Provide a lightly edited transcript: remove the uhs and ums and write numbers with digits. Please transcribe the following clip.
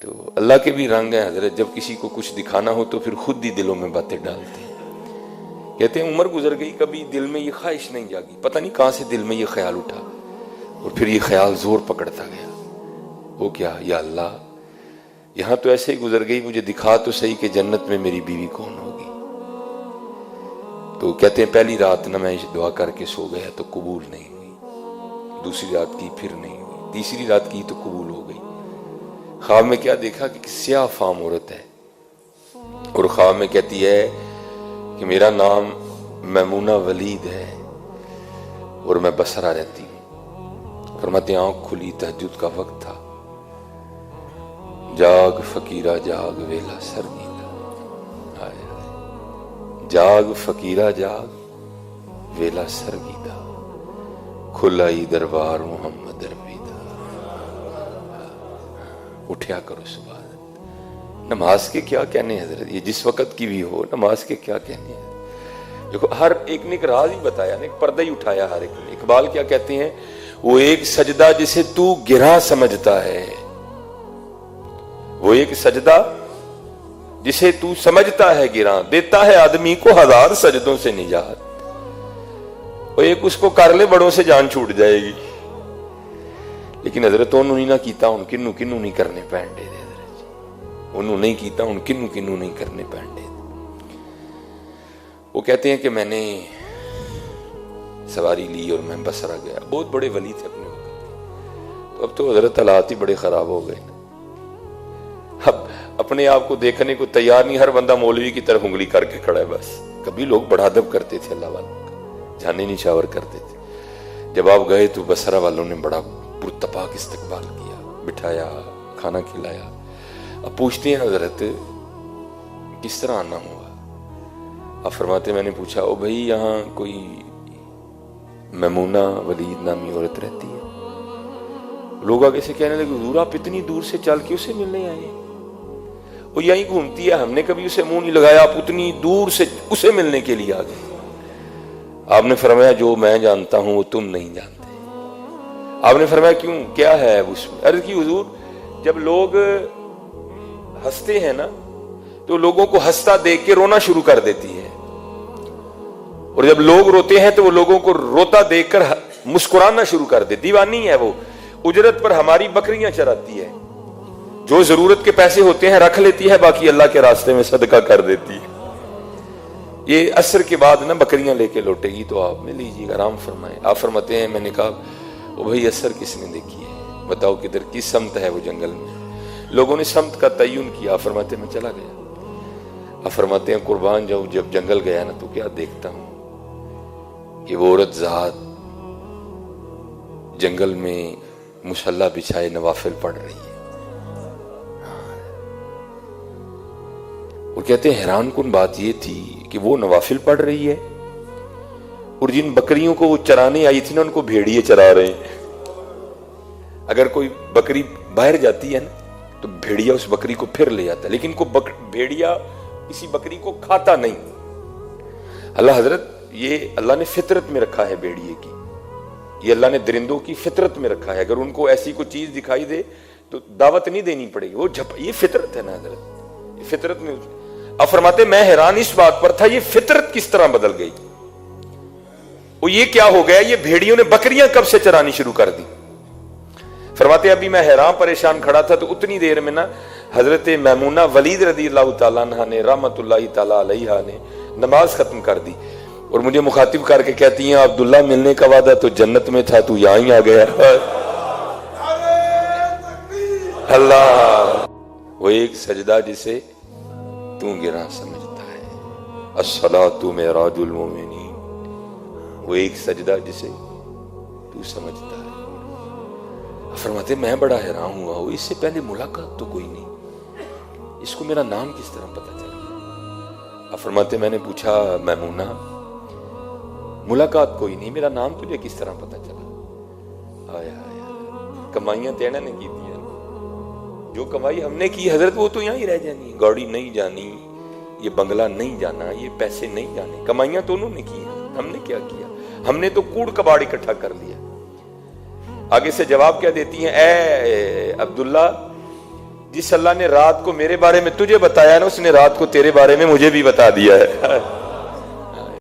تو اللہ کے بھی رنگ ہیں حضرت، جب کسی کو کچھ دکھانا ہو تو پھر خود ہی دلوں میں باتیں ڈالتے ہیں. کہتے ہیں عمر گزر گئی، کبھی دل میں یہ خواہش نہیں جاگی، پتہ نہیں کہاں سے دل میں یہ خیال اٹھا، اور پھر یہ خیال زور پکڑتا گیا. وہ کیا، یا اللہ یہاں تو ایسے ہی گزر گئی، مجھے دکھا تو صحیح کہ جنت میں میری بیوی کون ہوگی. تو کہتے ہیں پہلی رات نہ میں دعا کر کے سو گیا تو قبول نہیں ہوئی، دوسری رات کی پھر نہیں ہوئی، تیسری رات کی تو قبول ہو گئی. خواب میں کیا دیکھا کہ سیاہ فام عورت ہے، اور خواب میں کہتی ہے کہ میرا نام میمونہ ولید ہے اور میں بصرہ رہتی ہوں. فرماتے ہیں آنکھ کھلی، تہجد کا وقت تھا، جاگ فقیرہ جاگ ویلا سرگیلا، جاگ فقیرہ جاگ ویلا سرگیدا، کھلائی دربار محمد رفیدہ. اٹھیا کرو صبح. نماز کے کیا کہنے حضرت، یہ جس وقت کی بھی ہو نماز کے کیا کہنے ہیں. دیکھو ہر ایک نے ایک راز ہی بتایا، ایک پردہ ہی اٹھایا ہر ایک نے. اقبال کیا کہتے ہیں، وہ ایک سجدہ جسے تو گرا سمجھتا ہے، وہ ایک سجدہ جسے تو سمجھتا ہے گراں، دیتا ہے آدمی کو ہزار سجدوں سے نجات. وہ ایک اس کو کر لے بڑوں سے جان چھوٹ جائے گی. لیکن حضرت انہوں نے نہ کیتا، ان کنوں کنوں نہیں کرنے پینڈے دے، انہوں نہیں کیتا، ان کنوں کنوں نہیں کرنے پینڈے. وہ کہتے ہیں کہ میں نے سواری لی اور میں بصرہ گیا. بہت بڑے ولی تھے اپنے وقت، تو اب تو حضرت حالات ہی بڑے خراب ہو گئے. اب اپنے آپ کو دیکھنے کو تیار نہیں، ہر بندہ مولوی کی طرف انگلی کر کے کھڑا ہے بس. کبھی لوگ بڑا ادب کرتے تھے اللہ والوں کا، جانے نشاور کرتے تھے. جب آپ گئے تو بصرہ والوں نے بڑا پرتپاک استقبال کیا، بٹھایا، کھانا کھلایا. اب پوچھتے ہیں حضرت کس طرح آنا ہوا. آپ فرماتے میں نے پوچھا، او بھائی یہاں کوئی میمونہ ولید نامی عورت رہتی ہے؟ لوگ آگے سے کہنے لگے حضور آپ اتنی دور سے چل کے اسے ملنے آئے ہیں؟ وہ یہیں گھومتی ہے، ہم نے کبھی اسے منہ نہیں لگایا، آپ اتنی دور سے اسے ملنے کے لیے آ گئے. آپ نے فرمایا جو میں جانتا ہوں وہ تم نہیں جانتے. آپ نے فرمایا کیوں، کیا ہے اس میں؟ عرض کی حضور جب لوگ ہنستے ہیں نا تو لوگوں کو ہنستا دیکھ کے رونا شروع کر دیتی ہے، اور جب لوگ روتے ہیں تو وہ لوگوں کو روتا دیکھ کر مسکرانا شروع کر دے. دیوانی ہے وہ، اجرت پر ہماری بکریاں چراتی ہے، جو ضرورت کے پیسے ہوتے ہیں رکھ لیتی ہے، باقی اللہ کے راستے میں صدقہ کر دیتی ہے. یہ عصر کے بعد نا بکریاں لے کے لوٹے گی تو آپ میں لیجیے گا، آرام فرمائیں. آپ فرماتے ہیں میں نے کہا وہ بھائی عصر کس نے دیکھی ہے، بتاؤ کدھر کس سمت ہے وہ جنگل میں. لوگوں نے سمت کا تعین کیا. فرماتے میں چلا گیا. آپ فرماتے ہیں قربان جاؤں جب جنگل گیا نا تو کیا دیکھتا ہوں کہ وہ عورت ذات جنگل میں مصلی بچھائے نوافل پڑھ رہی ہے. وہ کہتے ہیں حیران کن بات یہ تھی کہ وہ نوافل پڑھ رہی ہے اور جن بکریوں کو وہ چرانے آئی تھی نا ان کو بھیڑیے چرا رہے ہیں. اگر کوئی بکری باہر جاتی ہے نا تو بھیڑیا اس بکری کو پھر لے جاتا ہے، لیکن بھیڑیا کسی بکری کو کھاتا نہیں. اللہ حضرت یہ اللہ نے فطرت میں رکھا ہے بھیڑیے کی، یہ اللہ نے درندوں کی فطرت میں رکھا ہے. اگر ان کو ایسی کوئی چیز دکھائی دے تو دعوت نہیں دینی پڑے گی، وہ یہ فطرت ہے نا حضرت، یہ فطرت میں. اب فرماتے میں حیران اس بات پر تھا یہ فطرت کس طرح بدل گئی. وہ یہ کیا ہو گیا، یہ بھیڑیوں نے بکریاں کب سے چرانی شروع کر دی. فرماتے ابھی میں حیران پریشان کھڑا تھا تو اتنی دیر میں نا حضرت میمونہ ولید رضی اللہ تعالیٰ عنہ نے رحمت اللہ تعالیٰ علیہ نے نماز ختم کر دی اور مجھے مخاطب کر کے کہتی ہیں عبداللہ ملنے کا وعدہ تو جنت میں تھا، تو یہاں ہی آ گیا. اللہ وہ ایک سجدہ جسے تو گراں سمجھتا ہے، الصلاۃ معراج المومنین، وہ ایک سجدہ جسے تو سمجھتا ہے. فرماتے میں بڑا حیران ہوا ہوں، اس سے پہلے ملاقات تو کوئی نہیں، اس کو میرا نام کس طرح پتہ چل گیا. فرماتے میں نے پوچھا میمونہ ملاقات کوئی نہیں، میرا نام تجھے کس طرح پتہ چلا؟ آیا کمائیاں تینا نے کی تھی، جو کمائی ہم نے کی حضرت وہ تو یہاں ہی رہ جانی. گاڑی نہیں جانی، یہ بنگلہ نہیں جانا، یہ پیسے نہیں جانے، کمائیاں تو انہوں نے کی، ہم نے کیا کیا؟ ہم نے تو کوڑ کباڑ اکٹھا کر لیا. آگے سے جواب کیا دیتی ہیں، اے عبداللہ جس اللہ نے رات کو میرے بارے میں تجھے بتایا نا، اس نے رات کو تیرے بارے میں مجھے بھی بتا دیا ہے۔